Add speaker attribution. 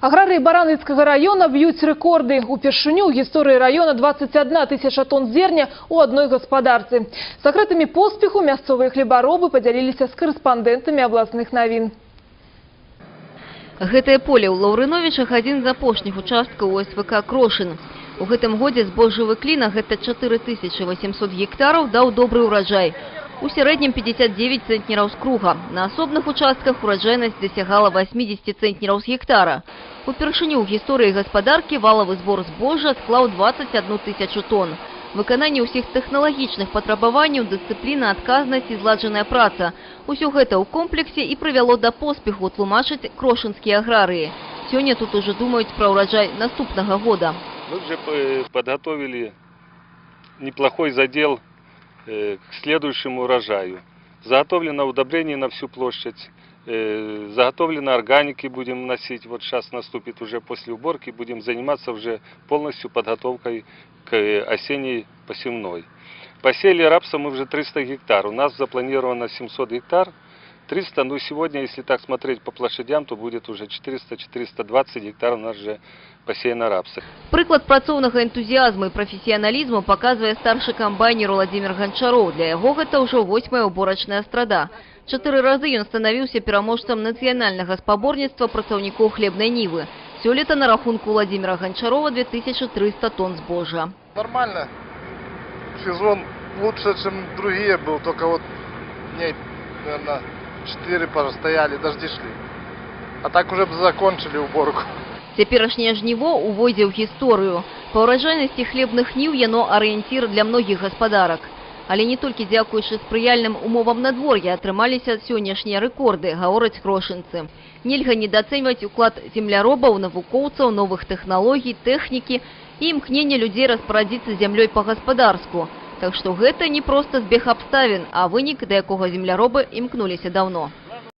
Speaker 1: Аграрии Бараныцкого района бьют рекорды. Упершыню ў гісторыі района 21 тысяча тонн зерня у одной гаспадарцы. Сакрэтамі поспеху мясцовыя хлебаробы подзяліліся з корэспандэнтамі абласных навін.
Speaker 2: Гэтае поле ў Лаўрыновічах адзін з апошніх участкаў ОСВК Крошын. У гэтым годзе збожжавы клін, гэта 4800 гектараў, даў добры ўраджай. У сярэднім 59 цэнтнераў з круга. На асобных участках ураджайнасць дасягала 80 цэнтнераў з гектара. Упершыню ў гісторыі гаспадаркі валавы збор збожжа склаў 21 тысячу тонн. Выкананне ўсіх тэхналагічных патрабаванняў, дысцыпліна, адказнасць і зладжаная праца. Усё гэта ў комплексе і прывяло да поспеху, тлумачаць крошынскія аграрыі. Сёння тут уже думаюць пра ўраджай наступнага года.
Speaker 3: Мы уже подготовили неплохой задел к следующему урожаю. Заготовлено удобрение на всю площадь, заготовлено органики будем носить. Вот сейчас наступит уже после уборки, будем заниматься уже полностью подготовкой к осенней посевной. Посеяли рапса мы уже 300 гектар, у нас запланировано 700 гектар. 300, ну сегодня, если так смотреть по площадям, то будет уже 400-420 гектаров у нас же посеяно рапса.
Speaker 2: Прыклад працоўнага энтузіазму і прафесіяналізму паказвае старшы камбайнер Владимир Гончаров. Для яго гэта ўжо 8-я уборачная страда. 4 разы ён станавіўся пераможцам нацыянальнага спаборніцтва працаўнікоў хлебнай нівы. Сёлета на рахунку Владимира Гончарова 2300 тонн збожжа.
Speaker 4: Нормально. Сезон лучше, чем другие был, только вот дней, наверное, 4 постояли, дожди шли. А так уже бы закончили уборку.
Speaker 2: Цяперашняе жніво увойдзе ў гісторыю. Па ўраджайнасці хлебных ніў яно арыенцір для многіх гаспадарак. Але не толькі дзякуючы спрыяльным умовам надвор'я атрымаліся сённяшнія рэкорды, гавораць крошынцы. Нельга недацэньваць уклад земляробаў, навукоўцаў, новых тэхналогій, тэхнікі і імкнення людзей распарадзіцца зямлёй па-гаспадарску. Так што гэта не проста збег абставін, а вынік, да якога земляробы імкнуліся даўно.